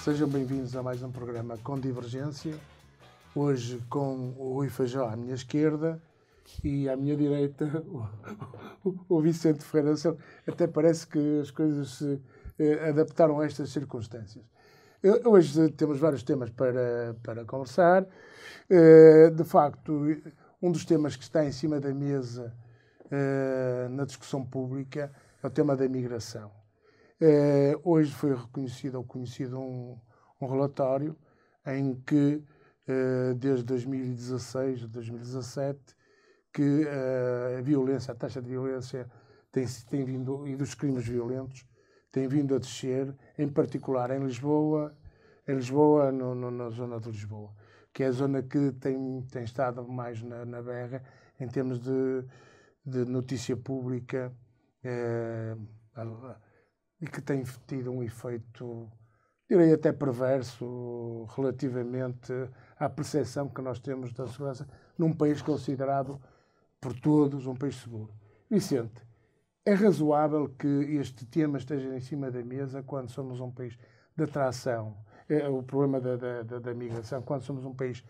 Sejam bem-vindos a mais um programa com Divergência. Hoje com o Rui Feijó à minha esquerda e à minha direita o Vicente Ferreira. Até parece que as coisas se adaptaram a estas circunstâncias. Hoje temos vários temas para conversar. De facto, um dos temas que está em cima da mesa na discussão pública é o tema da migração. Hoje foi conhecido um relatório em que, desde 2016, 2017, que a taxa de violência tem vindo, e dos crimes violentos, tem vindo a descer, em particular em Lisboa, na zona de Lisboa, que é a zona que tem estado mais na berra em termos de notícia pública, e que tem tido um efeito, direi até perverso, relativamente à percepção que nós temos da segurança num país considerado por todos um país seguro. Vicente, é razoável que este tema esteja em cima da mesa quando somos um país de atração, o problema da migração, quando somos um país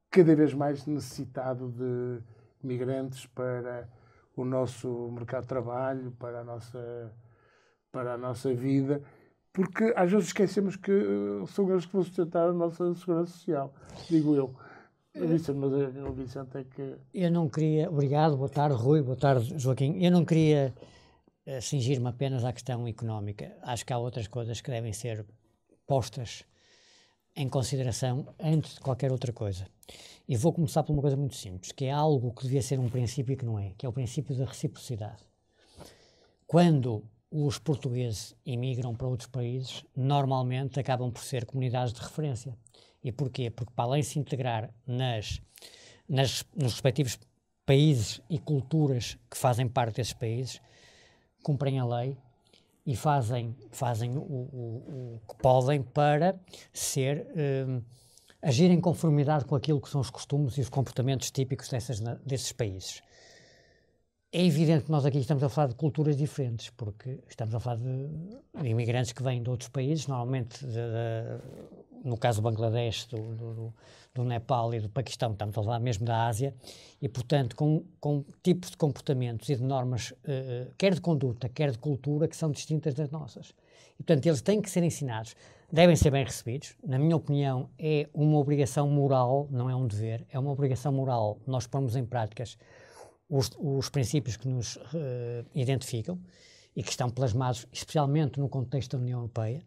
cada vez mais necessitado de migrantes para o nosso mercado de trabalho, para a nossa vida, porque às vezes esquecemos que são eles que vão sustentar a nossa segurança social, digo eu. Mas o Vicente é que... Eu não queria... Obrigado, boa tarde, Rui, boa tarde, Joaquim. Eu não queria cingir-me apenas à questão económica. Acho que há outras coisas que devem ser postas em consideração antes de qualquer outra coisa. E vou começar por uma coisa muito simples, que é algo que devia ser um princípio e que não é, que é o princípio da reciprocidade. Quando os portugueses imigram para outros países, normalmente acabam por ser comunidades de referência. E porquê? Porque para além de se integrar nos respectivos países e culturas que fazem parte desses países, cumprem a lei e fazem o que podem para agir em conformidade com aquilo que são os costumes e os comportamentos típicos desses países. É evidente que nós aqui estamos a falar de culturas diferentes, porque estamos a falar de imigrantes que vêm de outros países, normalmente, no caso do Bangladesh, do Nepal e do Paquistão, estamos a falar mesmo da Ásia, e, portanto, com tipos de comportamentos e de normas, quer de conduta, quer de cultura, que são distintas das nossas. E, portanto, eles têm que ser ensinados, devem ser bem recebidos. Na minha opinião, é uma obrigação moral, não é um dever, é uma obrigação moral nós pormos em práticas os princípios que nos identificam e que estão plasmados especialmente no contexto da União Europeia,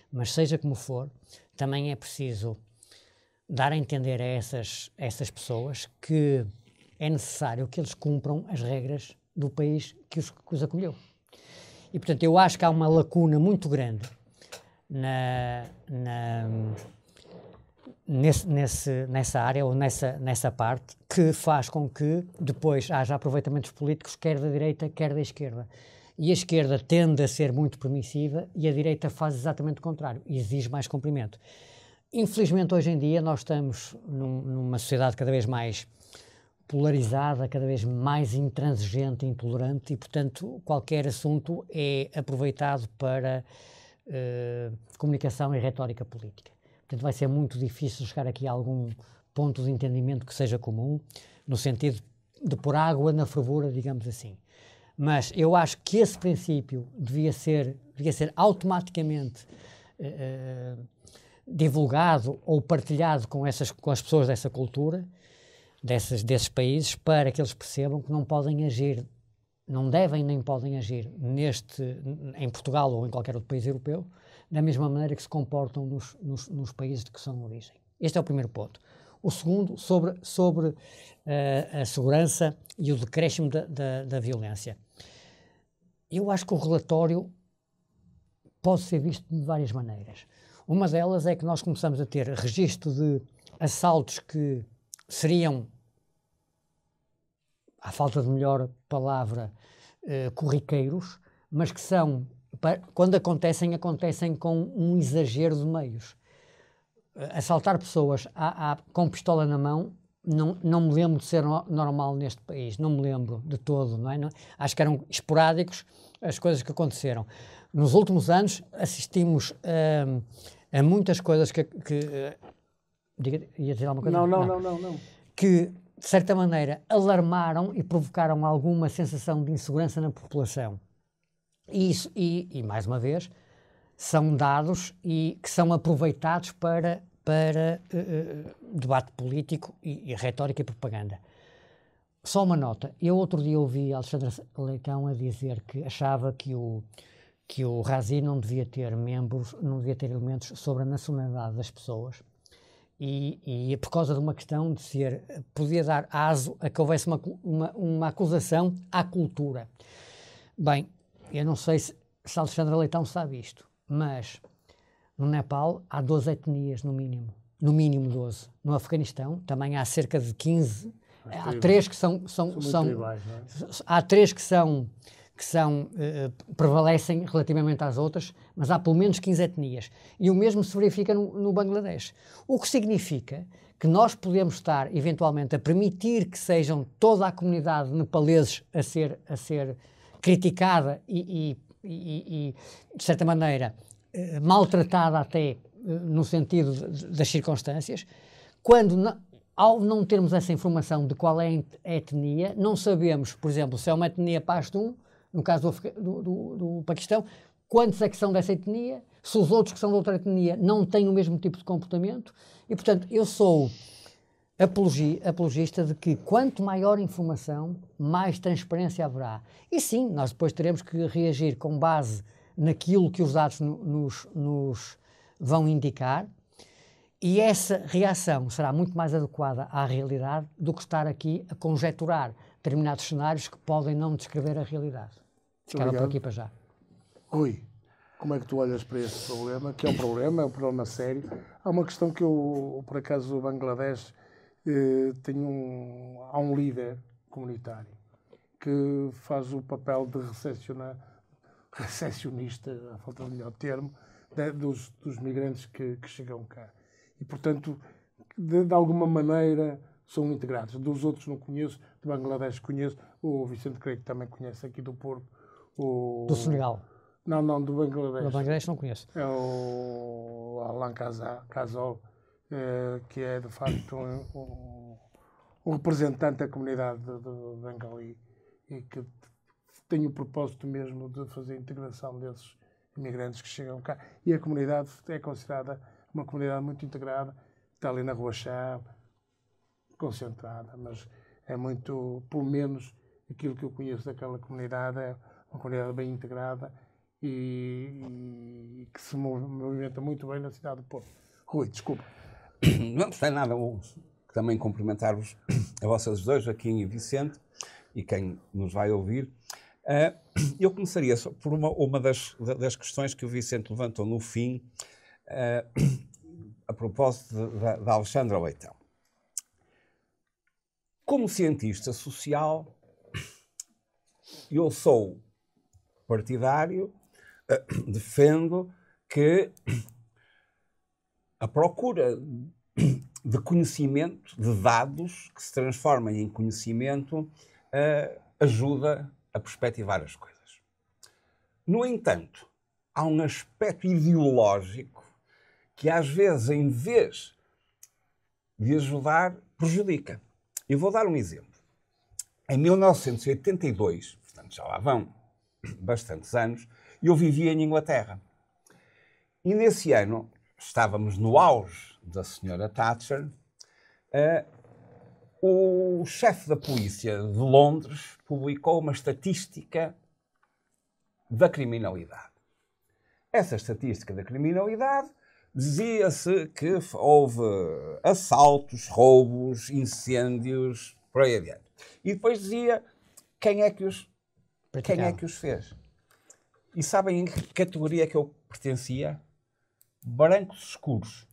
mas seja como for, também é preciso dar a entender a essas pessoas que é necessário que eles cumpram as regras do país que os acolheu. E, portanto, eu acho que há uma lacuna muito grande nessa área ou nessa parte que faz com que depois haja aproveitamentos políticos quer da direita, quer da esquerda. E a esquerda tende a ser muito permissiva e a direita faz exatamente o contrário, exige mais cumprimento. Infelizmente, hoje em dia, nós estamos numa sociedade cada vez mais polarizada, cada vez mais intransigente e intolerante e, portanto, qualquer assunto é aproveitado para comunicação e retórica política. Portanto, vai ser muito difícil chegar aqui a algum ponto de entendimento que seja comum, no sentido de pôr água na fervura, digamos assim. Mas eu acho que esse princípio devia ser automaticamente divulgado ou partilhado com as pessoas dessa cultura, desses países, para que eles percebam que não podem agir, não devem nem podem agir em Portugal ou em qualquer outro país europeu, da mesma maneira que se comportam nos países de que são de origem. Este é o primeiro ponto. O segundo, sobre a segurança e o decréscimo da violência. Eu acho que o relatório pode ser visto de várias maneiras. Uma delas é que nós começamos a ter registro de assaltos que seriam, à falta de melhor palavra, corriqueiros, mas que são, quando acontecem com um exagero de meios. Assaltar pessoas com pistola na mão, não me lembro de ser normal neste país, não me lembro de todo, não é? Acho que eram esporádicos as coisas que aconteceram. Nos últimos anos assistimos a muitas coisas que ia dizer alguma coisa? Não. Que, de certa maneira, alarmaram e provocaram alguma sensação de insegurança na população. E mais uma vez, são dados que são aproveitados para debate político e retórica e propaganda. Só uma nota. Eu outro dia ouvi Alexandre Leitão a dizer que achava que o RASI não devia ter elementos sobre a nacionalidade das pessoas e por causa de uma questão de podia dar aso a que houvesse uma acusação à cultura. Bem, eu não sei se Alexandre Leitão sabe isto, mas no Nepal há 12 etnias no mínimo 12. No Afeganistão também há cerca de 15. Há 3 que são tribais, não é? Há 3 que prevalecem relativamente às outras, mas há pelo menos 15 etnias. E o mesmo se verifica no Bangladesh. O que significa que nós podemos estar, eventualmente, a permitir que sejam toda a comunidade nepaleses a ser criticada e, de certa maneira, maltratada até no sentido das circunstâncias, quando ao não termos essa informação de qual é a etnia, não sabemos, por exemplo, se é uma etnia pashtun, no caso do Paquistão, quantos é que são dessa etnia, se os outros que são de outra etnia não têm o mesmo tipo de comportamento, e portanto eu sou apologista de que quanto maior informação, mais transparência haverá. E sim, nós depois teremos que reagir com base naquilo que os dados nos vão indicar, e essa reação será muito mais adequada à realidade do que estar aqui a conjecturar determinados cenários que podem não descrever a realidade. Ficava por aqui para já. Rui, como é que tu olhas para esse problema, que é um problema sério? Há uma questão que eu, por acaso, o Bangladesh há um líder comunitário que faz o papel de recepcionista, à falta de melhor termo, dos migrantes que chegam cá. E, portanto, de alguma maneira são integrados. Dos outros não conheço, do Bangladesh conheço, o Vicente creio que também conhece aqui do Porto. Do Senegal? Não, do Bangladesh. Do Bangladesh não conheço. É o Alan Kazol, que é de facto um representante da comunidade de Bengali e que tem o propósito mesmo de fazer a integração desses imigrantes que chegam cá. E a comunidade é considerada uma comunidade muito integrada, está ali na Rua Chá, concentrada, mas é muito, pelo menos aquilo que eu conheço daquela comunidade, é uma comunidade bem integrada e que se movimenta muito bem na cidade do Porto. Rui, desculpa. Não tem nada, vou também cumprimentar-vos, a vocês dois, Joaquim e Vicente, e quem nos vai ouvir. Eu começaria por uma das questões que o Vicente levantou no fim, a propósito da Alexandra Leitão. Como cientista social, eu sou partidário, defendo que a procura de conhecimento, de dados que se transformem em conhecimento, ajuda a perspectivar as coisas. No entanto, há um aspecto ideológico que às vezes, em vez de ajudar, prejudica. Eu vou dar um exemplo. Em 1982, portanto já lá vão bastantes anos, eu vivia em Inglaterra. E nesse ano, estávamos no auge da senhora Thatcher, o chefe da polícia de Londres publicou uma estatística da criminalidade. Essa estatística da criminalidade dizia-se que houve assaltos, roubos, incêndios, por aí adiante. E depois dizia quem é que os fez. E sabem em que categoria que eu pertencia? Brancos escuros.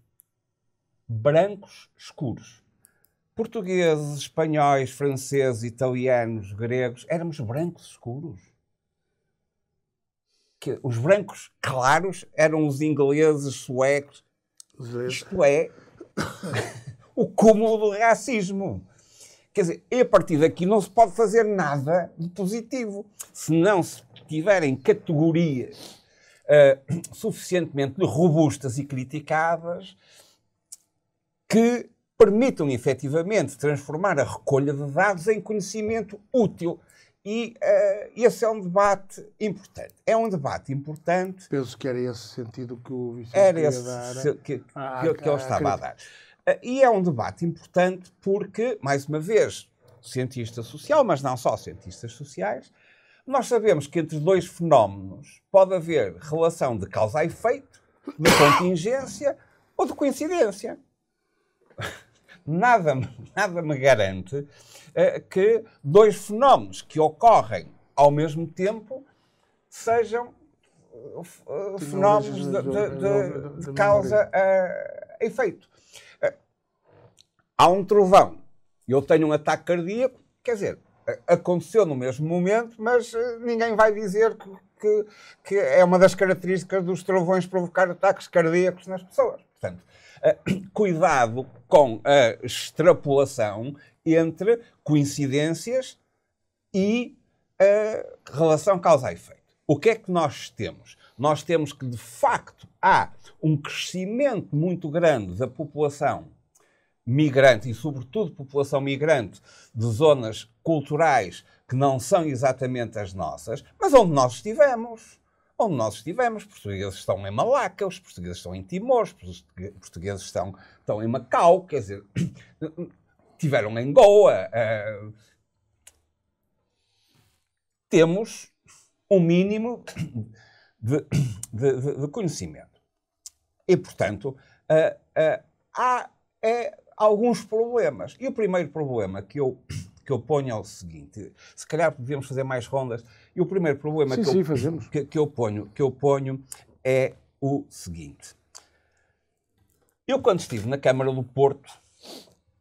Brancos escuros. Portugueses, espanhóis, franceses, italianos, gregos, éramos brancos escuros. Os brancos claros eram os ingleses, suecos. Isto é o cúmulo do racismo. Quer dizer, e a partir daqui não se pode fazer nada de positivo. Se não se tiverem categorias suficientemente robustas e criticadas que permitam efetivamente transformar a recolha de dados em conhecimento útil. E esse é um debate importante. É um debate importante. Penso que era esse sentido que o Vicente Era queria esse dar. que eu estava a dar. E é um debate importante porque, mais uma vez, cientista social, mas não só cientistas sociais, nós sabemos que entre dois fenómenos pode haver relação de causa e efeito, de contingência ou de coincidência. Nada me garante que dois fenómenos que ocorrem ao mesmo tempo sejam fenómenos de causa a efeito. Há um trovão e eu tenho um ataque cardíaco, quer dizer, aconteceu no mesmo momento, mas ninguém vai dizer que é uma das características dos trovões provocar ataques cardíacos nas pessoas. Portanto, cuidado com a extrapolação entre coincidências e relação causa-efeito. O que é que nós temos? Nós temos que, de facto, há um crescimento muito grande da população migrante e, sobretudo, população migrante de zonas culturais que não são exatamente as nossas, mas onde nós estivemos. Onde nós estivemos, portugueses estão em Malaca, os portugueses estão em Timor, os portugueses estão em Macau, quer dizer, tiveram em Goa. Temos um mínimo de conhecimento. E, portanto, há alguns problemas. E o primeiro problema que eu ponho é o seguinte, se calhar devíamos fazer mais rondas, e o primeiro problema que eu ponho é o seguinte. Eu, quando estive na Câmara do Porto,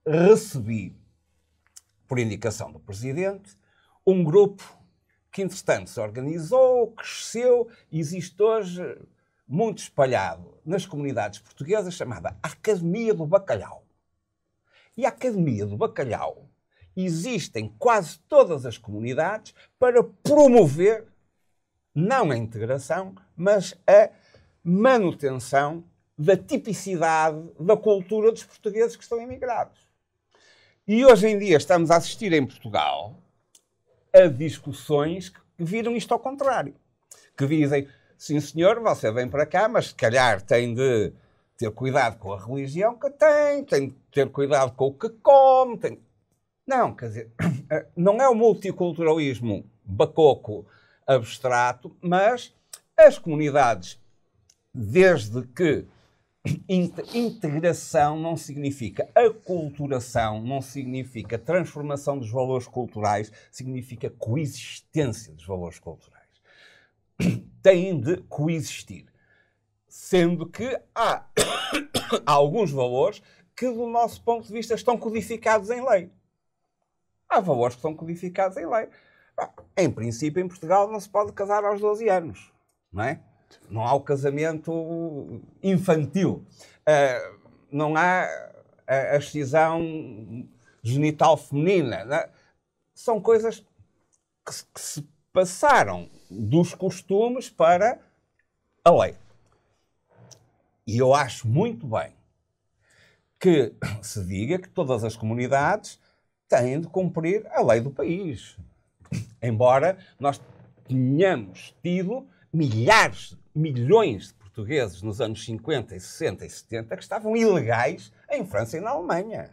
recebi, por indicação do Presidente, um grupo que, entretanto, se organizou, cresceu e existe hoje muito espalhado nas comunidades portuguesas, chamada Academia do Bacalhau. E a Academia do Bacalhau existe em quase todas as comunidades para promover, não a integração, mas a manutenção da tipicidade da cultura dos portugueses que estão imigrados. E hoje em dia estamos a assistir em Portugal a discussões que viram isto ao contrário. Que dizem, sim senhor, você vem para cá, mas se calhar tem de ter cuidado com a religião que tem de ter cuidado com o que come. Não, quer dizer, não é o multiculturalismo bacoco abstrato, mas as comunidades, desde que integração não significa aculturação, não significa transformação dos valores culturais, significa coexistência dos valores culturais. Têm de coexistir. Sendo que há alguns valores que, do nosso ponto de vista, estão codificados em lei. Há valores que estão codificados em lei. Em princípio, em Portugal, não se pode casar aos 12 anos, não é? Não há o casamento infantil. Não há a excisão genital feminina. Não é? São coisas que se passaram dos costumes para a lei. E eu acho muito bem que se diga que todas as comunidades têm de cumprir a lei do país. Embora nós tenhamos tido milhões de portugueses nos anos 50, 60 e 70 que estavam ilegais em França e na Alemanha.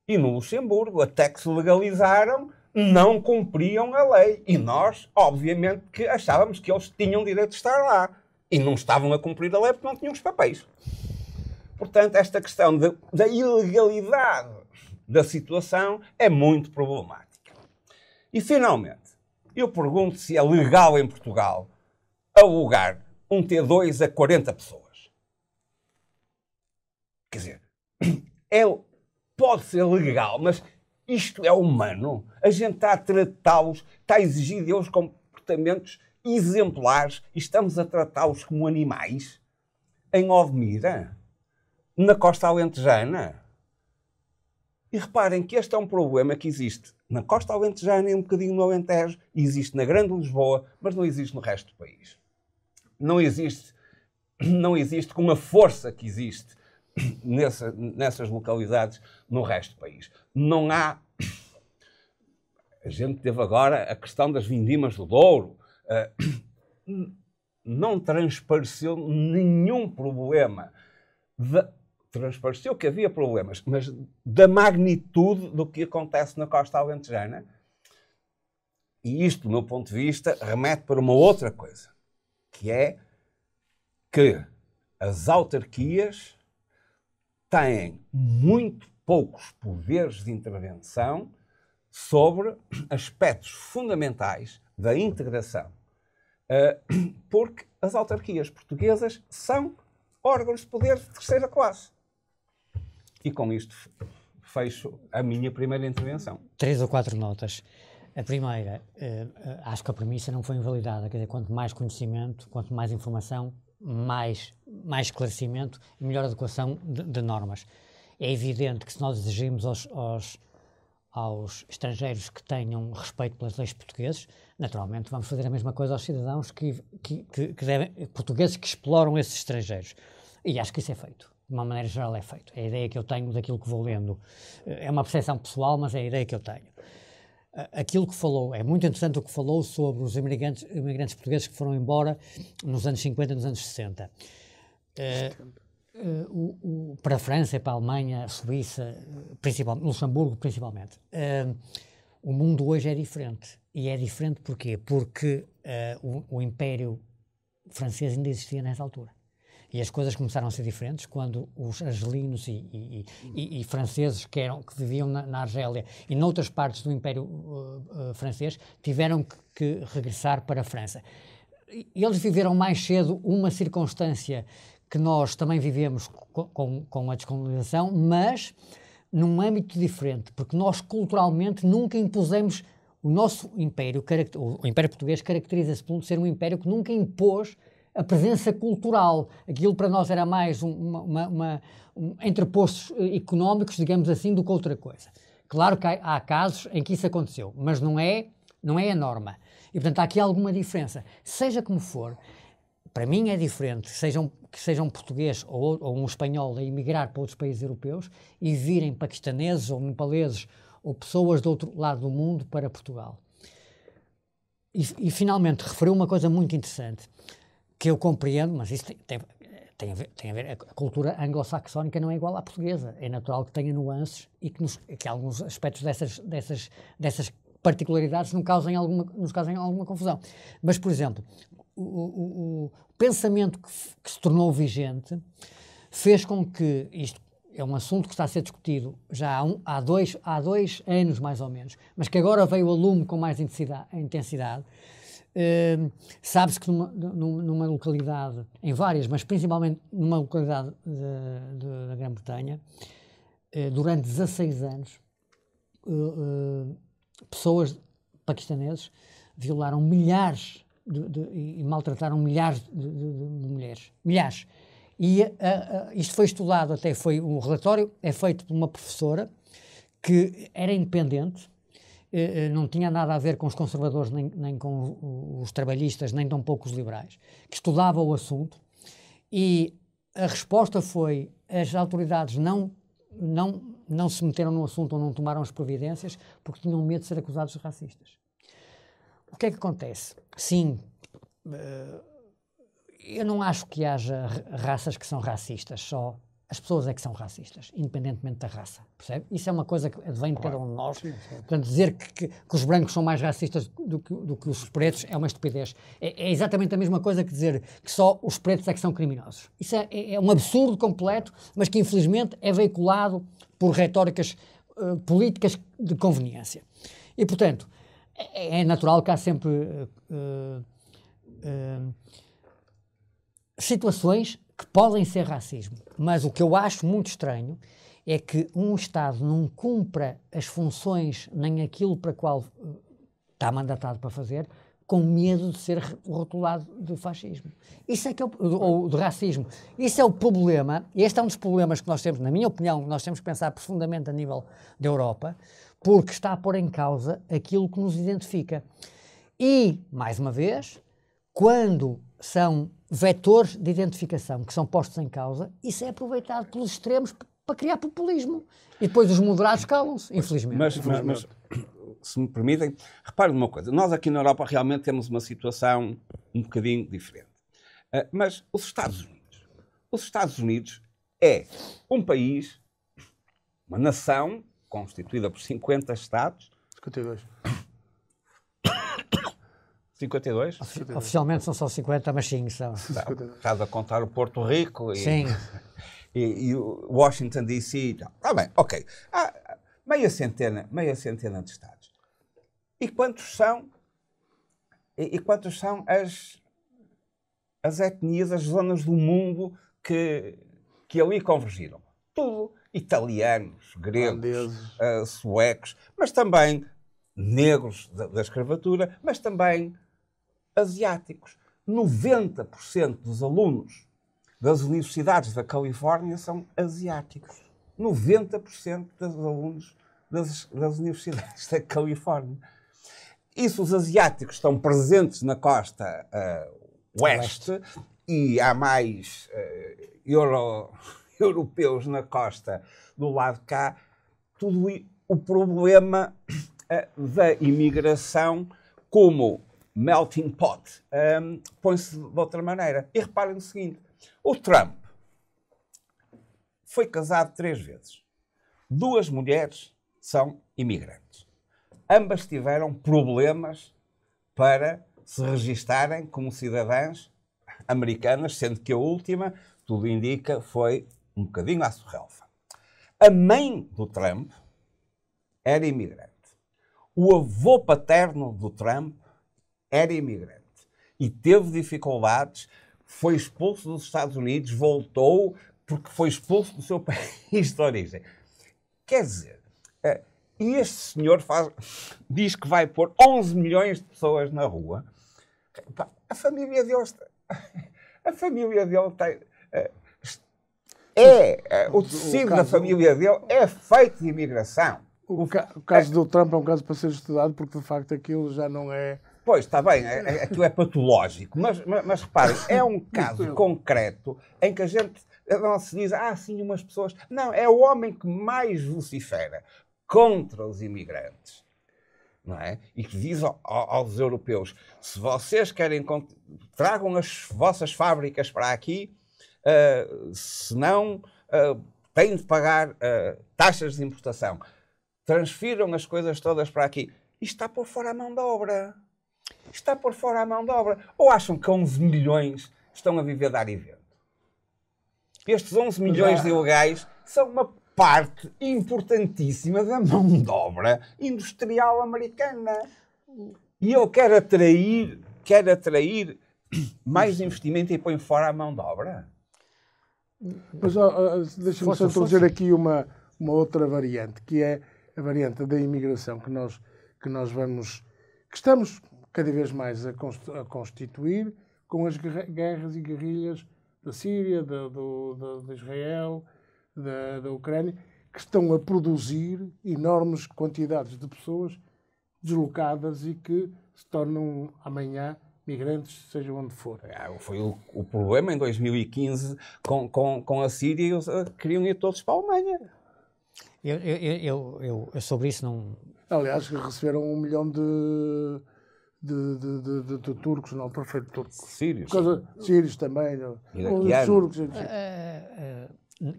E no Luxemburgo, até que se legalizaram, não cumpriam a lei. E nós, obviamente, que achávamos que eles tinham direito de estar lá. E não estavam a cumprir a lei porque não tinham os papéis. Portanto, esta questão da ilegalidade da situação é muito problemática. E, finalmente, eu pergunto se é legal em Portugal alugar um T2 a 40 pessoas. Quer dizer, pode ser legal, mas isto é humano. A gente está a tratá-los, está a exigir deles comportamentos exemplares e estamos a tratá-los como animais em Odmira, na costa alentejana. E reparem que este é um problema que existe na costa alentejana e um bocadinho no Alentejo, e existe na Grande Lisboa, mas não existe no resto do país. não existe com a força que existe nessas localidades no resto do país. Não há... A gente teve agora a questão das vindimas do Douro. Não transpareceu nenhum problema. Transpareceu que havia problemas, mas da magnitude do que acontece na costa alentejana. E isto, do meu ponto de vista, remete para uma outra coisa, que é que as autarquias têm muito poucos poderes de intervenção sobre aspectos fundamentais da integração, porque as autarquias portuguesas são órgãos de poder de terceira classe. E com isto fecho a minha primeira intervenção. 3 ou 4 notas. A primeira, acho que a premissa não foi invalidada, quer dizer, quanto mais conhecimento, quanto mais informação, mais esclarecimento e melhor adequação de normas. É evidente que se nós exigimos aos estrangeiros que tenham respeito pelas leis portuguesas, naturalmente vamos fazer a mesma coisa aos cidadãos portugueses que exploram esses estrangeiros. E acho que isso é feito. De uma maneira geral é feito. É a ideia que eu tenho daquilo que vou lendo. É uma percepção pessoal, mas é a ideia que eu tenho. Aquilo que falou, é muito interessante o que falou sobre os imigrantes portugueses que foram embora nos anos 50 e nos anos 60. Para a França, para a Alemanha, a Suíça, Luxemburgo principalmente. O mundo hoje é diferente. E é diferente porquê? Porque o Império francês ainda existia nessa altura. E as coisas começaram a ser diferentes quando os argelinos e franceses que viviam na Argélia e noutras partes do Império francês tiveram que regressar para a França. E eles viveram mais cedo uma circunstância que nós também vivemos com a descolonização, mas num âmbito diferente, porque nós culturalmente nunca impusemos o nosso Império. O Império Português caracteriza-se por ser um Império que nunca impôs a presença cultural. Aquilo para nós era mais entrepostos económicos, digamos assim, do que outra coisa. Claro que há casos em que isso aconteceu, mas não é a norma. E, portanto, há aqui alguma diferença. Seja como for, para mim é diferente que seja um português ou um espanhol a emigrar para outros países europeus e virem paquistaneses ou nepaleses ou pessoas do outro lado do mundo para Portugal. E finalmente, referiu uma coisa muito interessante, que eu compreendo, mas isso tem a ver, a cultura anglo-saxónica não é igual à portuguesa. É natural que tenha nuances e que alguns aspectos dessas particularidades nos causem alguma confusão. Mas, por exemplo, o pensamento que se tornou vigente fez com que, isto é um assunto que está a ser discutido já há dois anos mais ou menos, mas que agora veio a lume com mais intensidade. Sabe-se que numa localidade, em várias, mas principalmente numa localidade da Grã-Bretanha, durante 16 anos, pessoas paquistaneses violaram milhares e maltrataram milhares de mulheres. Milhares. E isto foi estudado, até foi um relatório, é feito por uma professora que era independente, não tinha nada a ver com os conservadores, nem com os trabalhistas, nem tampouco os liberais, que estudava o assunto, e a resposta foi: as autoridades não se meteram no assunto ou não tomaram as providências porque tinham medo de ser acusados de racistas. O que é que acontece? Sim, eu não acho que haja raças que são racistas, só as pessoas é que são racistas, independentemente da raça, percebe? Isso é uma coisa que vem de cada um de nós. Sim. Portanto, dizer que os brancos são mais racistas do que os pretos é uma estupidez. É exatamente a mesma coisa que dizer que só os pretos é que são criminosos. Isso é um absurdo completo, mas que infelizmente é veiculado por retóricas políticas de conveniência. E, portanto, é natural que há sempre situações que podem ser racismo, mas o que eu acho muito estranho é que um Estado não cumpra as funções nem aquilo para qual está mandatado para fazer, com medo de ser rotulado de fascismo. Isso é que ou de racismo. Isso é o problema, e este é um dos problemas que nós temos, na minha opinião, nós temos que pensar profundamente a nível da Europa, porque está a pôr em causa aquilo que nos identifica. E, mais uma vez, quando são vetores de identificação que são postos em causa, isso é aproveitado pelos extremos para criar populismo. E depois os moderados calam-se, infelizmente. Mas, se me permitem, reparem numa coisa. Nós aqui na Europa realmente temos uma situação um bocadinho diferente. Mas os Estados Unidos é um país, uma nação constituída por 50 Estados. 52. 52? Oficialmente são só 50, mas sim, são. Estás a contar o Porto Rico e o Washington DC. Está bem, ok. Há meia centena de Estados. E quantos são as etnias, as zonas do mundo que ali convergiram? Tudo. Italianos, gregos, suecos, mas também negros da escravatura, mas também asiáticos. 90% dos alunos das universidades da Califórnia são asiáticos. 90% dos alunos das universidades da Califórnia. Isso, os asiáticos estão presentes na costa oeste e há mais europeus na costa do lado de cá. Tudo o problema da imigração como melting pot põe-se de outra maneira. E reparem no seguinte, o Trump foi casado 3 vezes. 2 mulheres são imigrantes. Ambas tiveram problemas para se registarem como cidadãs americanas, sendo que a última, tudo indica, foi um bocadinho à surrelfa. A mãe do Trump era imigrante. O avô paterno do Trump era imigrante. E teve dificuldades, foi expulso dos Estados Unidos, voltou porque foi expulso do seu país de origem. Quer dizer, e este senhor diz que vai pôr 11 milhões de pessoas na rua. A família dele tem... o tecido da família dele é feito de imigração. O caso do Trump é um caso para ser estudado, porque de facto aquilo já não é... Pois, está bem, aquilo é patológico, mas reparem, é um caso concreto em que a gente não se diz, sim, umas pessoas... Não, é o homem que mais vocifera contra os imigrantes, não é? E que diz aos europeus, se vocês querem... Tragam as vossas fábricas para aqui, senão têm de pagar taxas de importação. Transfiram as coisas todas para aqui. Isto está por fora a mão de obra. Está por fora a mão de obra. Ou acham que 11 milhões estão a viver de ar e vento? Estes 11 milhões de ilegais são uma parte importantíssima da mão de obra industrial americana. E ele quer atrair mais investimento e põe fora a mão de obra. Mas deixa-me só introduzir aqui uma outra variante, que é a variante da imigração que estamos cada vez mais a constituir com as guerras e guerrilhas da Síria, de Israel, da Ucrânia, que estão a produzir enormes quantidades de pessoas deslocadas e que se tornam amanhã migrantes, seja onde for. Foi o problema em 2015 com a Síria, eles queriam ir todos para a Alemanha. Eu sobre isso não... Aliás, receberam 1 milhão de turcos, não, perfeito turco. Sírios. Sírios também. Turcos.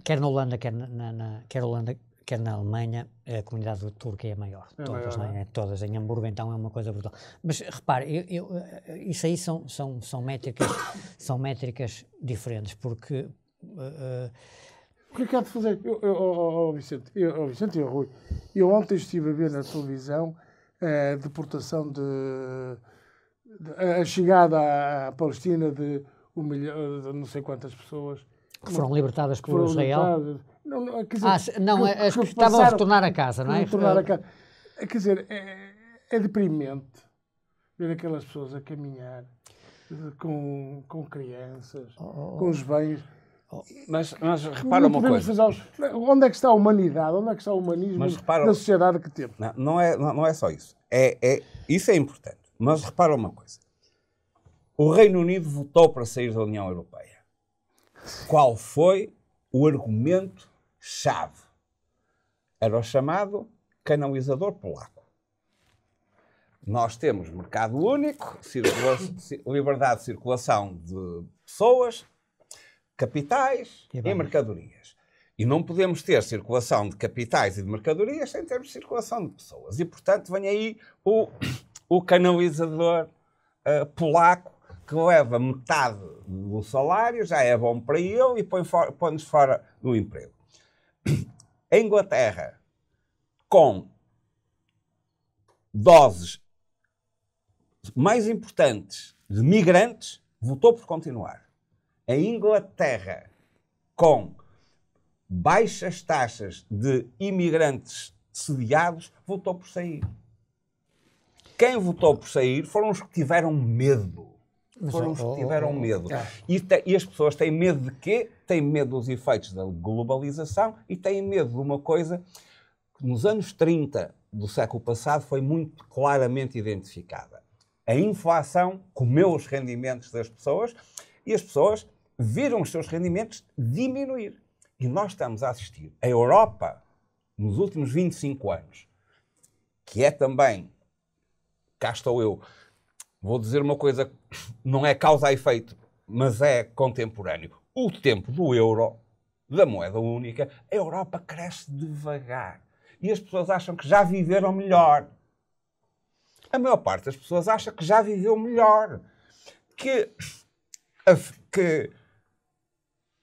Quer na Holanda, quer na Alemanha, a comunidade turca é a maior. Todas em Hamburgo, então é uma coisa brutal. Mas repare, isso aí são métricas diferentes, porque... O que é que há de fazer? Vicente e o Rui, eu ontem estive a ver na televisão a deportação a chegada à Palestina de 1 milhão, de não sei quantas pessoas. Que foram libertadas por Israel? As que estavam a retornar a casa, não é? Quer dizer, é deprimente ver aquelas pessoas a caminhar com crianças, com os bens. Mas repara uma coisa. Onde é que está a humanidade? Onde é que está o humanismo da sociedade que temos? Não é só isso. Isso é importante. Mas repara uma coisa. o Reino Unido votou para sair da União Europeia. Qual foi o argumento-chave? Era o chamado canalizador polaco. Nós temos mercado único, liberdade de circulação de pessoas, capitais e mercadorias. E não podemos ter circulação de capitais e de mercadorias sem termos circulação de pessoas. E, portanto, vem aí o canalizador polaco que leva metade do salário, já é bom para ele, e põe-nos fora do emprego. A Inglaterra, com doses mais importantes de migrantes, votou por continuar. A Inglaterra, com baixas taxas de imigrantes sediados, votou por sair. Quem votou por sair foram os que tiveram medo. Foram os que tiveram medo. E as pessoas têm medo de quê? Têm medo dos efeitos da globalização e têm medo de uma coisa que nos anos 30 do século passado foi muito claramente identificada. A inflação comeu os rendimentos das pessoas e as pessoas viram os seus rendimentos diminuir. E nós estamos a assistir a Europa, nos últimos 25 anos, que é também, cá estou eu, vou dizer uma coisa que não é causa a efeito, mas é contemporâneo. O tempo do euro, da moeda única, a Europa cresce devagar. E as pessoas acham que já viveram melhor. A maior parte das pessoas acha que já viveu melhor. Que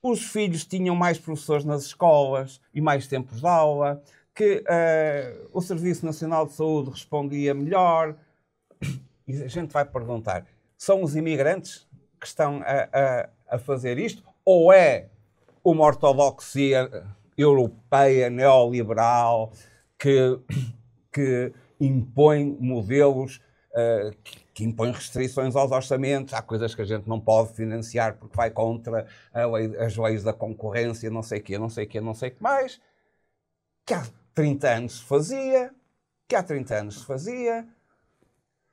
os filhos tinham mais professores nas escolas e mais tempos de aula, que o Serviço Nacional de Saúde respondia melhor. E a gente vai perguntar, são os imigrantes que estão a fazer isto? Ou é uma ortodoxia europeia, neoliberal, que impõe modelos, que impõe restrições aos orçamentos? Há coisas que a gente não pode financiar porque vai contra as leis da concorrência, não sei o quê, não sei o quê, não sei o que mais. Que há 30 anos se fazia,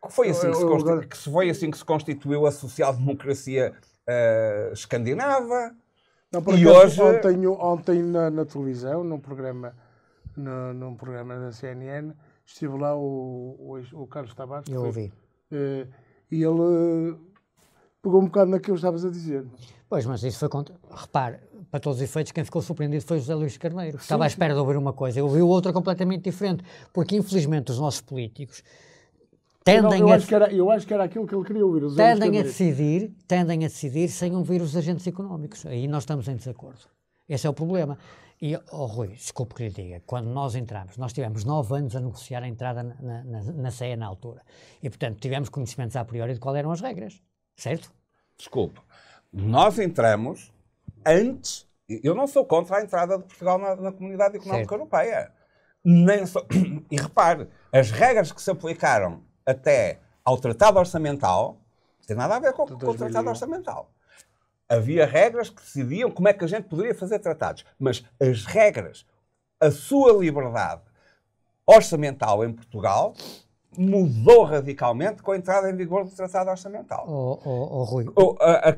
Foi assim que se constituiu a social-democracia escandinava. Não, por e acaso, hoje... ontem na televisão, num programa da CNN, estive lá o Carlos Tavares. Eu ouvi. E ele pegou um bocado naquilo que estavas a dizer. Pois, mas isso foi... Repare, para todos os efeitos, quem ficou surpreendido foi José Luís Carneiro. Estava à espera de ouvir uma coisa. Eu ouvi outra completamente diferente. Porque, infelizmente, os nossos políticos eu acho que era aquilo que ele queria ouvir. Tendem a decidir sem ouvir os agentes económicos. Aí nós estamos em desacordo. Esse é o problema. E, Rui, desculpe que lhe diga, quando nós entramos, nós tivemos 9 anos a negociar a entrada na CE na altura. E, portanto, tivemos conhecimentos a priori de quais eram as regras. Certo? Desculpe. Nós entramos antes... Eu não sou contra a entrada de Portugal na Comunidade Económica Europeia. E repare, as regras que se aplicaram até ao Tratado Orçamental, não tem nada a ver com o Tratado Orçamental. Havia regras que decidiam como é que a gente poderia fazer tratados. Mas as regras, a sua liberdade orçamental em Portugal mudou radicalmente com a entrada em vigor do Tratado Orçamental. Rui.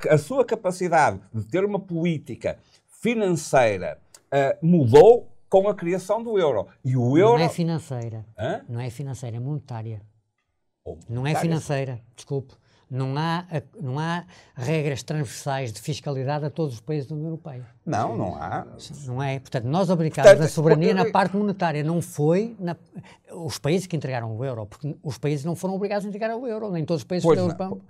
A sua capacidade de ter uma política financeira mudou com a criação do euro. E o euro... Não é financeira. Hã? Não é financeira, é monetária. Não é financeira, desculpe. Não há regras transversais de fiscalidade a todos os países da União Europeia. Não há. Não é. Portanto, nós obrigamos a soberania na parte monetária. Não foi os países que entregaram o euro, porque os países não foram obrigados a entregar o euro. Nem todos os países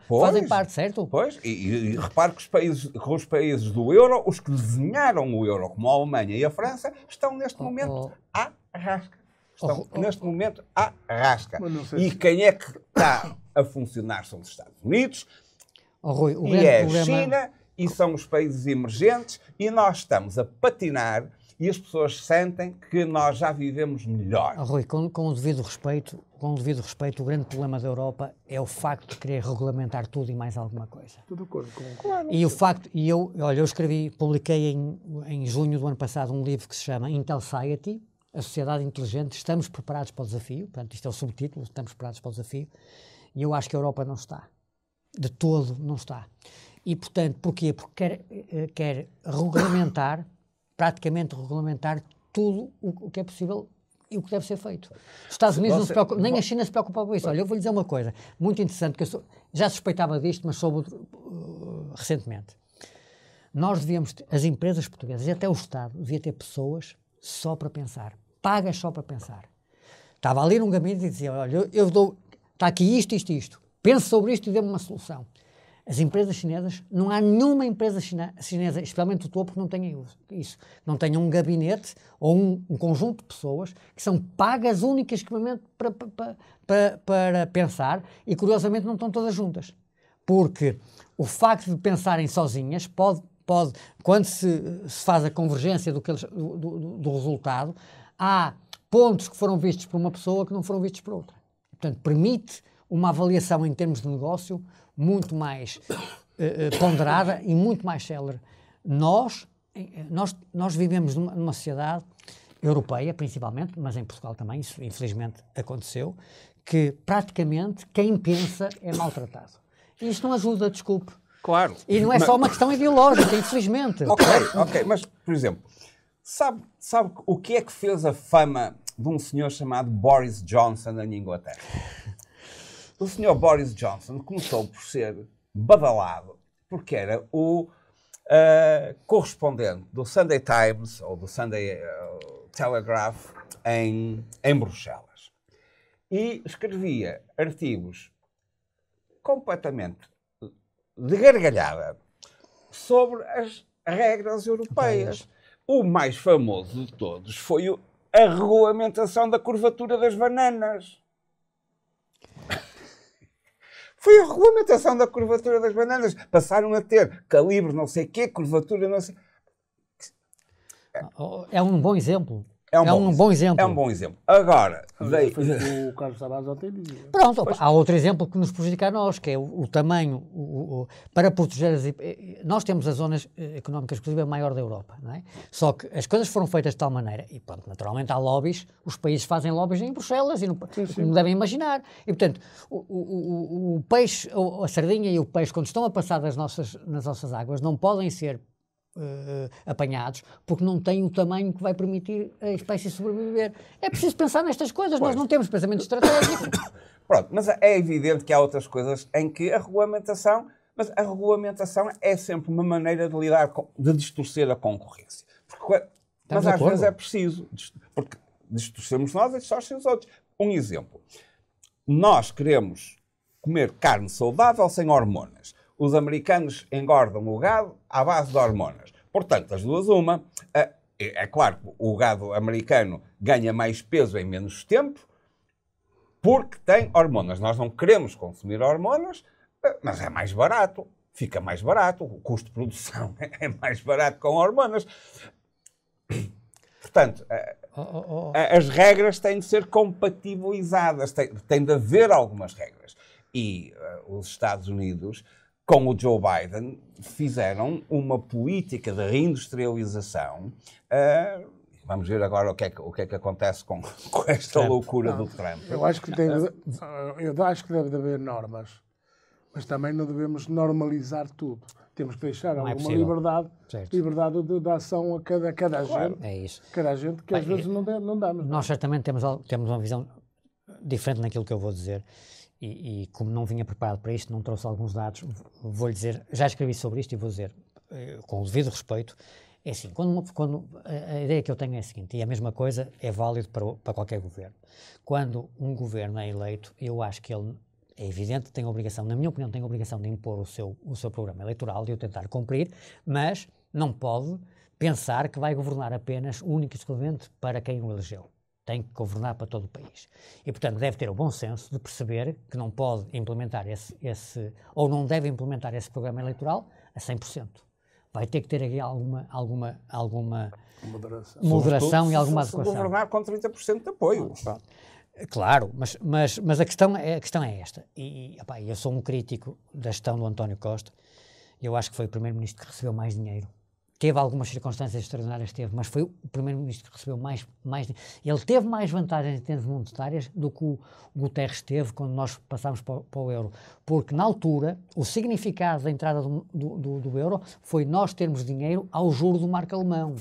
fazem parte, certo? Pois, e repare que os países do euro, os que desenharam o euro, como a Alemanha e a França, estão neste momento à rasca. Neste momento à rasca. E quem é que está a funcionar são os Estados Unidos, Rui, a China, e são os países emergentes, e nós estamos a patinar e as pessoas sentem que nós já vivemos melhor. Rui, com o devido respeito, o grande problema da Europa é o facto de querer regulamentar tudo e mais alguma coisa. Estou de acordo com claro. E o facto, eu publiquei em junho do ano passado um livro que se chama Intel Society, a sociedade inteligente, estamos preparados para o desafio. Portanto, isto é o subtítulo, estamos preparados para o desafio. E eu acho que a Europa não está. De todo não está. E, portanto, porquê? Porque quer regulamentar, praticamente regulamentar tudo o que é possível e o que deve ser feito. Os Estados Unidos não se preocupam, nem a China se preocupa com isso. Olha, eu vou lhe dizer uma coisa muito interessante, que já suspeitava disto, mas soube recentemente. Nós devíamos, as empresas portuguesas e até o Estado, devia ter pessoas só para pensar, pagas só para pensar. Estava ali num gabinete e dizia, olha, eu dou, está aqui isto, pense sobre isto e dê-me uma solução. As empresas chinesas, não há nenhuma empresa chinesa, especialmente o topo, que não tenha isso. Não tenha um gabinete ou um conjunto de pessoas que são pagas únicas exclusivamente para pensar e, curiosamente, não estão todas juntas. Porque o facto de pensarem sozinhas pode quando se faz a convergência do resultado, há pontos que foram vistos por uma pessoa que não foram vistos por outra. Portanto, permite uma avaliação em termos de negócio muito mais ponderada e muito mais célere. Nós vivemos numa sociedade europeia, principalmente, mas em Portugal também, isso infelizmente aconteceu, que praticamente quem pensa é maltratado. E isto não ajuda, desculpe. Claro. E não é só uma questão ideológica, infelizmente. Ok, mas, por exemplo, sabe o que é que fez a fama de um senhor chamado Boris Johnson em Inglaterra? O senhor Boris Johnson começou por ser badalado porque era o correspondente do Sunday Times ou do Sunday Telegraph em Bruxelas. E escrevia artigos completamente de gargalhada sobre as regras europeias. O mais famoso de todos foi a regulamentação da curvatura das bananas. Foi a regulamentação da curvatura das bananas. Passaram a ter calibre não sei quê, curvatura não sei... É um bom exemplo. É um bom exemplo. Agora, o Carlos Tavares ontem dizia. Pronto, há outro exemplo que nos prejudica a nós, que é o tamanho, para proteger nós temos as zonas económicas exclusivas maior da Europa, não é? Só que as coisas foram feitas de tal maneira, e pronto, naturalmente há lobbies, os países fazem lobbies em Bruxelas, e não devem imaginar. E portanto, o peixe, a sardinha e o peixe, quando estão a passar nas nossas águas, não podem ser apanhados, porque não têm o tamanho que vai permitir a espécie sobreviver. É preciso pensar nestas coisas, nós não temos pensamento estratégico. Pronto, mas é evidente que há outras coisas em que a regulamentação é sempre uma maneira de lidar de distorcer a concorrência. Mas às vezes é preciso, porque distorcemos nós e distorcem os outros. Um exemplo. Nós queremos comer carne saudável sem hormonas. Os americanos engordam o gado à base de hormonas. Portanto, as duas uma. É claro que o gado americano ganha mais peso em menos tempo porque tem hormonas. Nós não queremos consumir hormonas, mas é mais barato. Fica mais barato. O custo de produção é mais barato com hormonas. Portanto, as regras têm de ser compatibilizadas. Tem de haver algumas regras. E os Estados Unidos, com o Joe Biden, fizeram uma política de reindustrialização. Vamos ver agora o que é que acontece com esta loucura do Trump. Eu acho que deve haver normas, mas também não devemos normalizar tudo. Temos que deixar alguma liberdade de ação a cada agente. É isso. Cada agente que às vezes não damos. Nós certamente temos uma visão diferente naquilo que eu vou dizer. E como não vinha preparado para isto, não trouxe alguns dados, vou-lhe dizer, já escrevi sobre isto e vou dizer, com o devido respeito, é assim, quando a ideia que eu tenho é a seguinte, e a mesma coisa é válido para qualquer governo. Quando um governo é eleito, eu acho que ele, é evidente, tem a obrigação, na minha opinião, tem a obrigação de impor o seu programa eleitoral, de o tentar cumprir, mas não pode pensar que vai governar apenas, único e exclusivamente, para quem o elegeu. Tem que governar para todo o país. E, portanto, deve ter o bom senso de perceber que não pode implementar ou não deve implementar esse programa eleitoral a 100%. Vai ter que ter aqui alguma moderação e alguma adequação. Governar com 30% de apoio. Claro, mas a questão é esta. Eu sou um crítico da gestão do António Costa. Eu acho que foi o primeiro-ministro que recebeu mais dinheiro teve algumas circunstâncias extraordinárias, mas foi o primeiro-ministro que recebeu mais. Ele teve mais vantagens em termos monetárias do que o Guterres teve quando nós passámos para o euro. Porque, na altura, o significado da entrada do euro foi nós termos dinheiro ao juro do marco alemão,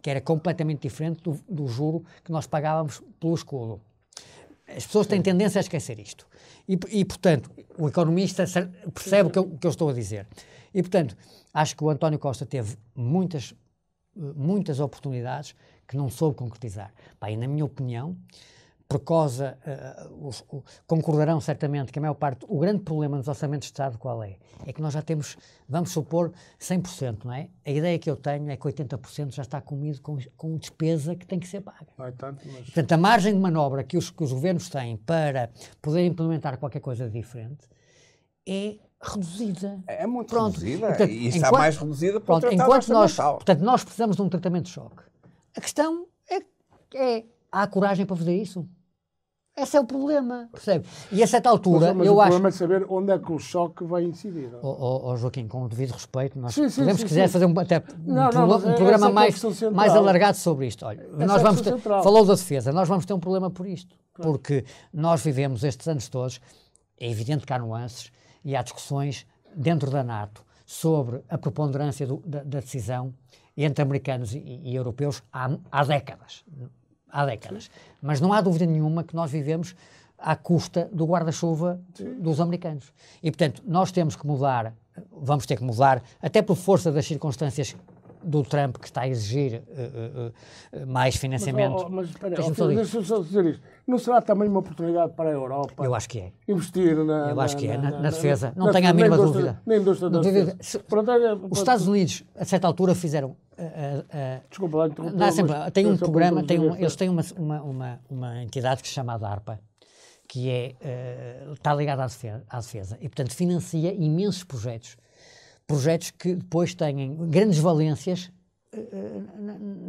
que era completamente diferente do juro que nós pagávamos pelo escudo. As pessoas têm tendência a esquecer isto. E portanto, o economista percebe o que eu estou a dizer. E, portanto, acho que o António Costa teve muitas oportunidades que não soube concretizar. Pá, e, na minha opinião, por causa, concordarão certamente que a maior parte, o grande problema nos orçamentos de Estado qual é? É que nós já temos, vamos supor, 100%, não é? A ideia que eu tenho é que 80% já está comido com despesa que tem que ser paga. Portanto, a margem de manobra que os governos têm para poder implementar qualquer coisa diferente é reduzida. É muito reduzida, portanto, e está mais reduzida para o tratado orçamental. Portanto, nós precisamos de um tratamento de choque. A questão é há coragem para fazer isso? Esse é o problema, percebe? E a certa altura, mas o problema é saber onde é que o choque vai incidir. Joaquim, com o devido respeito, nós sim, podemos, se quiser, fazer um programa mais alargado sobre isto. Olha, nós vamos falou da defesa, nós vamos ter um problema por isto. Claro. Porque nós vivemos estes anos todos, é evidente que há nuances, e há discussões dentro da NATO sobre a preponderância da decisão entre americanos e europeus há décadas. Mas não há dúvida nenhuma que nós vivemos à custa do guarda-chuva dos americanos. E, portanto, nós temos que mudar, vamos ter que mudar, até por força das circunstâncias do Trump, que está a exigir mais financiamento. Mas espera, deixa-me só dizer isto. Não será também uma oportunidade para a Europa? Eu acho que é. Investir na defesa. Não tenho a mínima dúvida. Nem indústria da defesa. Os Estados Unidos, a certa altura, fizeram... Desculpa lá interromper. Tem um programa, eles têm uma entidade que se chama a DARPA, que está ligada à defesa. E, portanto, financia imensos projetos que depois têm grandes valências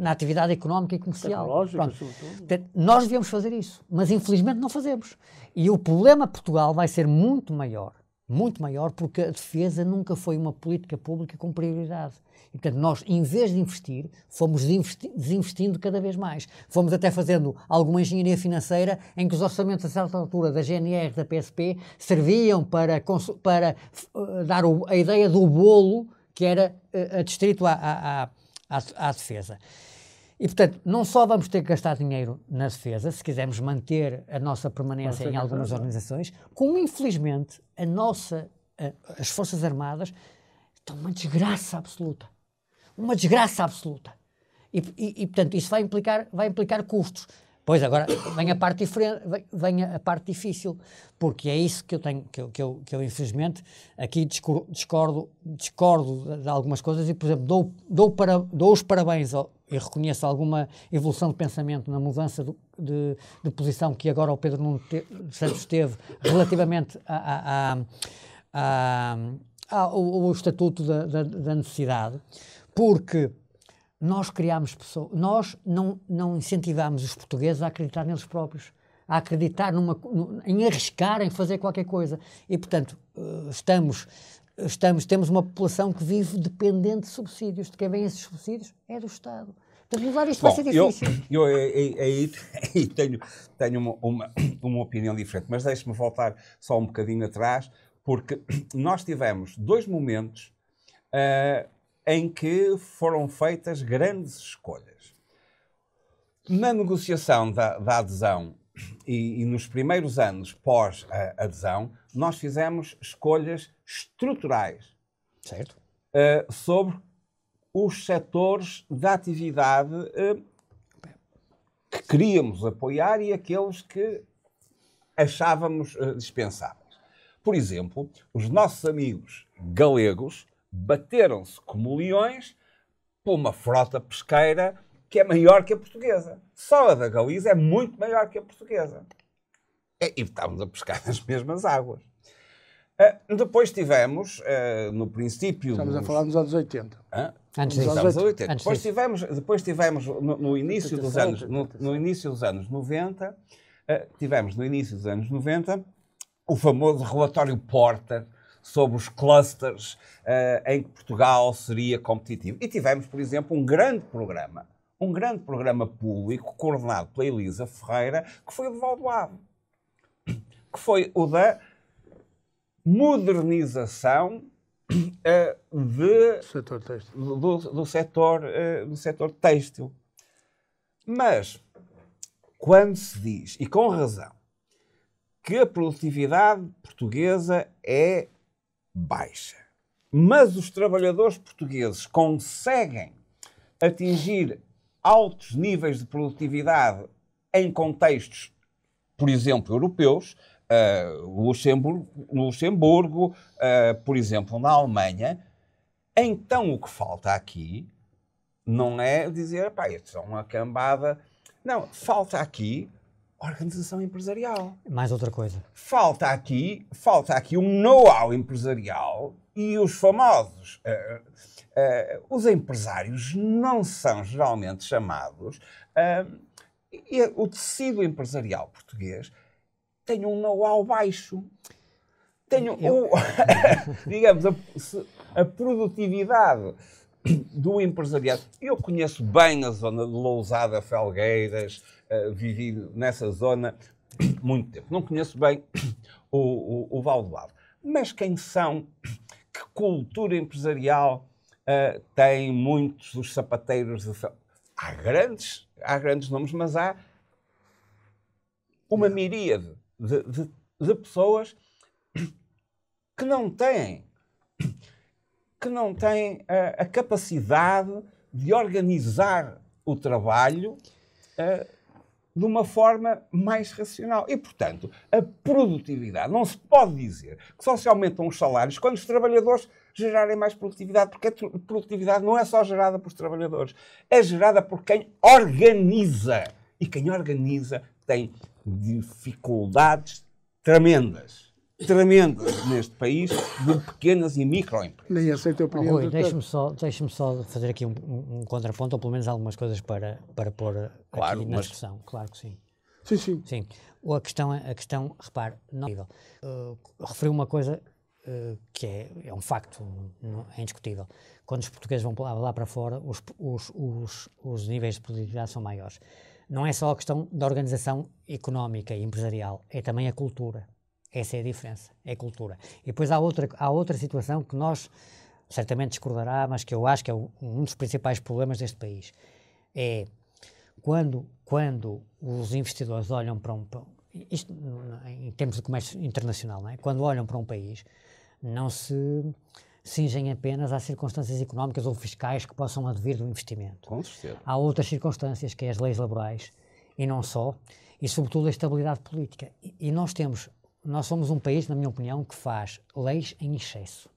na atividade económica e comercial. Portanto, nós devíamos fazer isso, mas infelizmente não fazemos. E o problema de Portugal vai ser muito maior, porque a defesa nunca foi uma política pública com prioridade. E, portanto, nós, em vez de investir, fomos desinvestindo cada vez mais. Fomos até fazendo alguma engenharia financeira em que os orçamentos, a certa altura, da GNR, da PSP, serviam para dar a ideia do bolo que era adstrito à defesa. E, portanto, não só vamos ter que gastar dinheiro na defesa, se quisermos manter a nossa permanência em algumas organizações, como, infelizmente, as Forças Armadas estão uma desgraça absoluta. Uma desgraça absoluta. E portanto, isso vai implicar custos. Pois, agora, vem a parte diferente, vem a parte difícil, porque é isso que eu tenho, que eu infelizmente, aqui discordo de algumas coisas e, por exemplo, dou os parabéns e reconheço alguma evolução de pensamento na mudança de posição que agora o Pedro Nuno Santos teve relativamente ao estatuto da necessidade, porque nós criámos pessoas, nós não incentivamos os portugueses a acreditar neles próprios, a acreditar em arriscar, em fazer qualquer coisa. E, portanto, temos uma população que vive dependente de subsídios. De quem vem esses subsídios? É do Estado. Portanto, mudar isto vai ser difícil. Eu aí tenho uma opinião diferente, mas deixe-me voltar só um bocadinho atrás, porque nós tivemos 2 momentos em que foram feitas grandes escolhas. Na negociação da adesão e nos primeiros anos pós-adesão, nós fizemos escolhas estruturais, certo, sobre os setores da atividade que queríamos apoiar e aqueles que achávamos dispensáveis. Por exemplo, os nossos amigos galegos bateram-se como leões por uma frota pesqueira que é maior que a portuguesa. Só a da Galiza é muito maior que a portuguesa. E estávamos a pescar nas mesmas águas. Depois tivemos, no princípio... Estamos a falar nos anos 80. Antes dos anos 80. Depois tivemos no início dos anos 90, tivemos no início dos anos 90 o famoso relatório Porter sobre os clusters em que Portugal seria competitivo. E tivemos, por exemplo, um grande programa público coordenado pela Elisa Ferreira, que foi o de Valdoado, que foi o da modernização do setor têxtil. Mas, quando se diz, e com razão, que a produtividade portuguesa é baixa, mas os trabalhadores portugueses conseguem atingir altos níveis de produtividade em contextos, por exemplo, europeus, no Luxemburgo, por exemplo, na Alemanha, então o que falta aqui não é dizer, pá, isto é uma cambada. Não, falta aqui organização empresarial. Mais outra coisa. Falta aqui um know-how empresarial e os famosos... os empresários não são geralmente chamados... e o tecido empresarial português tem um know-how baixo. Digamos, a produtividade do empresariado. Eu conheço bem a zona de Lousada, Felgueiras, vivi nessa zona muito tempo. Não conheço bem o Valdoado. Mas quem são? Que cultura empresarial têm muitos dos sapateiros de Felgueiras? Há grandes nomes, mas há uma miríade de pessoas que não têm a capacidade de organizar o trabalho de uma forma mais racional. E, portanto, a produtividade, não se pode dizer que só se aumentam os salários quando os trabalhadores gerarem mais produtividade, porque a produtividade não é só gerada pelos trabalhadores, é gerada por quem organiza. E quem organiza tem dificuldades tremendas neste país de pequenas e microempresas. Nem aceito a opinião. Rui, deixe-me só fazer aqui um contraponto, ou pelo menos algumas coisas para pôr aqui na discussão. Claro que sim. Sim. A questão, repare, referiu uma coisa que é um facto, é indiscutível. Quando os portugueses vão lá para fora, os níveis de produtividade são maiores. Não é só a questão da organização económica e empresarial, é também a cultura. Essa é a diferença, é a cultura. E depois há outra situação que nós certamente discordará, mas que eu acho que é um dos principais problemas deste país. É quando os investidores olham para isto em termos de comércio internacional, não é? Quando olham para um país, não se cingem apenas às circunstâncias económicas ou fiscais que possam advir do investimento. Com certeza. Há outras circunstâncias, que é as leis laborais, e não só, e sobretudo a estabilidade política. E nós somos um país, na minha opinião, que faz leis em excesso.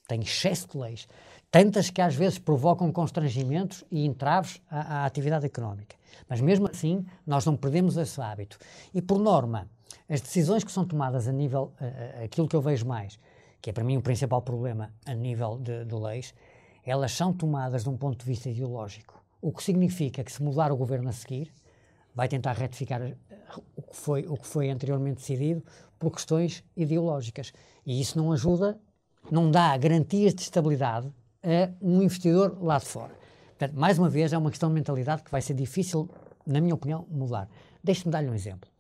Tem excesso de leis. Tantas que às vezes provocam constrangimentos e entraves à atividade económica. Mas mesmo assim, nós não perdemos esse hábito. E por norma, as decisões que são tomadas a nível, aquilo que eu vejo mais, que é para mim o principal problema a nível de leis, elas são tomadas de um ponto de vista ideológico. O que significa que se mudar o governo a seguir, vai tentar retificar o que foi anteriormente decidido por questões ideológicas. E isso não ajuda, não dá garantias de estabilidade a um investidor lá de fora. Portanto, mais uma vez, é uma questão de mentalidade que vai ser difícil, na minha opinião, mudar. Deixe-me dar-lhe um exemplo.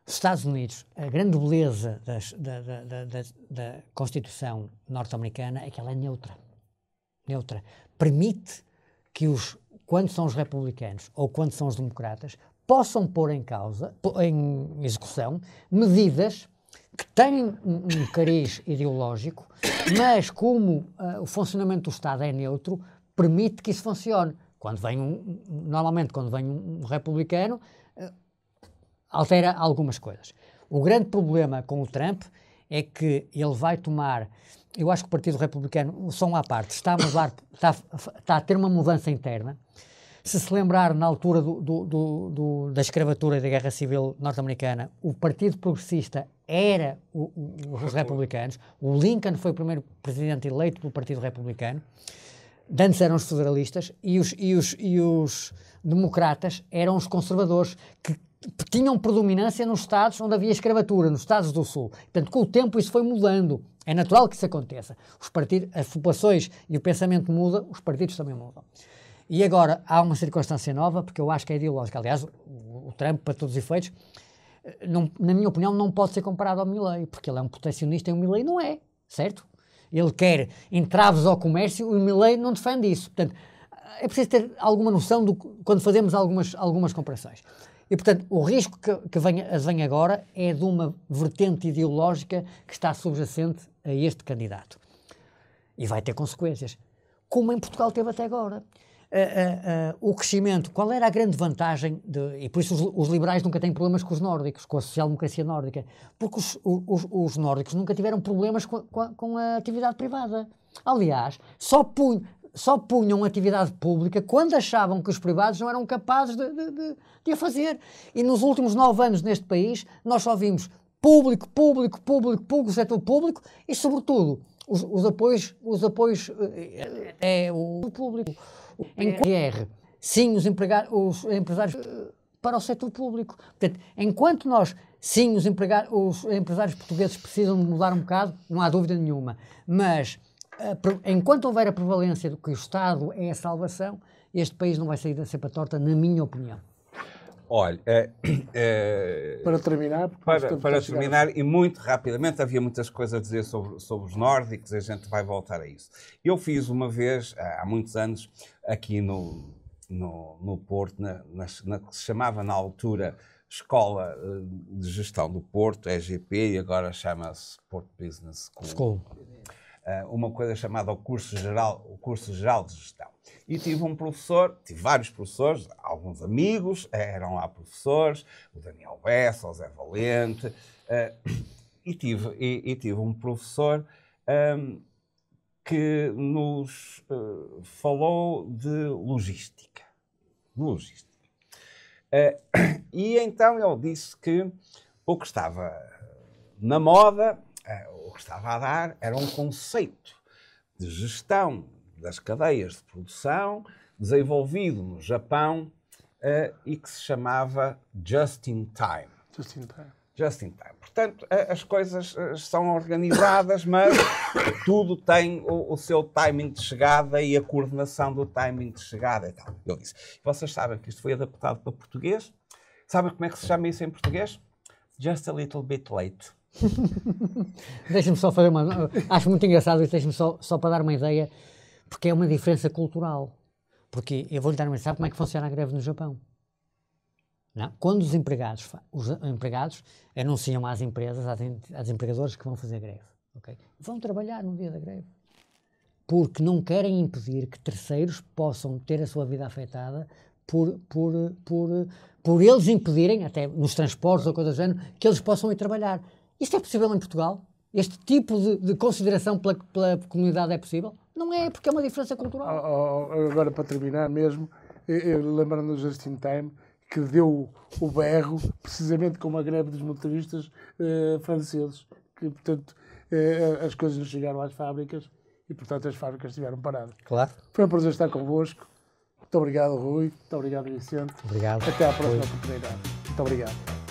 Os Estados Unidos, a grande beleza da Constituição norte-americana é que ela é neutra. Permite que quando são os republicanos ou quando são os democratas, possam pôr em causa, em execução, medidas que têm um cariz ideológico, mas como o funcionamento do Estado é neutro, permite que isso funcione. Normalmente, quando vem um republicano, altera algumas coisas. O grande problema com o Trump é que ele vai tomar... Eu acho que o Partido Republicano, só uma parte, está a ter uma mudança interna. Se lembrar, na altura da escravatura e da Guerra Civil norte-americana, o Partido Progressista era os republicanos. O Lincoln foi o primeiro presidente eleito do Partido Republicano. Antes eram os federalistas e os democratas eram os conservadores, que tinham predominância nos estados onde havia escravatura, nos estados do Sul. Portanto, com o tempo isso foi mudando. É natural que isso aconteça. As populações e o pensamento mudam, os partidos também mudam. E agora há uma circunstância nova, porque eu acho que é ideológica. Aliás, o Trump, para todos os efeitos, na minha opinião, não pode ser comparado ao Milei, porque ele é um proteccionista e o Milei não é, certo? Ele quer entraves ao comércio e o Milei não defende isso. Portanto, é preciso ter alguma noção quando fazemos algumas comparações. E, portanto, o risco que vem agora é de uma vertente ideológica que está subjacente a este candidato. E vai ter consequências. Como em Portugal teve até agora. O crescimento, qual era a grande vantagem, e por isso os liberais nunca têm problemas com os nórdicos, com a social-democracia nórdica, porque os nórdicos nunca tiveram problemas com a atividade privada. Aliás, só punham atividade pública quando achavam que os privados não eram capazes de a fazer. E nos últimos 9 anos neste país, nós só vimos público, setor público e, sobretudo, os apoios o público. Em QR, sim, os empresários para o setor público. Portanto, enquanto os empresários portugueses precisam mudar um bocado, não há dúvida nenhuma, mas enquanto houver a prevalência de que o Estado é a salvação, este país não vai sair da cepa torta, na minha opinião. Olha, para terminar, para terminar, e muito rapidamente, havia muitas coisas a dizer sobre os nórdicos, a gente vai voltar a isso. Eu fiz uma vez, há muitos anos, aqui no Porto, na que se chamava na altura Escola de Gestão do Porto, EGP, e agora chama-se Porto Business School. Uma coisa chamada o Curso Geral de Gestão. E tive vários professores, alguns amigos, eram lá professores, o Daniel Bessa, o Zé Valente, e tive um professor que nos falou de logística. E então ele disse que o que estava na moda, o que estava a dar, era um conceito de gestão das cadeias de produção, desenvolvido no Japão e que se chamava Just in Time. Portanto, as coisas são organizadas, mas tudo tem o seu timing de chegada e a coordenação do timing de chegada e tal. Eu disse, vocês sabem que isto foi adaptado para português? Sabem como é que se chama isso em português? Just a little bit late. Deixa-me só fazer uma... Acho muito engraçado isso, deixa-me só para dar uma ideia, porque é uma diferença cultural. Porque eu vou-lhe dar uma mensagem, sabe como é que funciona a greve no Japão? Não? Quando os empregados anunciam às empresas, às empregadores que vão fazer greve, okay? Vão trabalhar no dia da greve. Porque não querem impedir que terceiros possam ter a sua vida afetada por eles impedirem, até nos transportes ou coisa do género, que eles possam ir trabalhar. Isto é possível em Portugal? Este tipo de consideração pela comunidade é possível? Não é, porque é uma diferença cultural. Agora, para terminar mesmo, lembrando do Just in Time, que deu o berro precisamente com uma greve dos motoristas franceses, que, portanto, as coisas não chegaram às fábricas e, portanto, as fábricas estiveram paradas. Claro. Foi um prazer estar convosco. Muito obrigado, Rui. Muito obrigado, Vicente. Obrigado. Até à próxima oportunidade. Muito obrigado.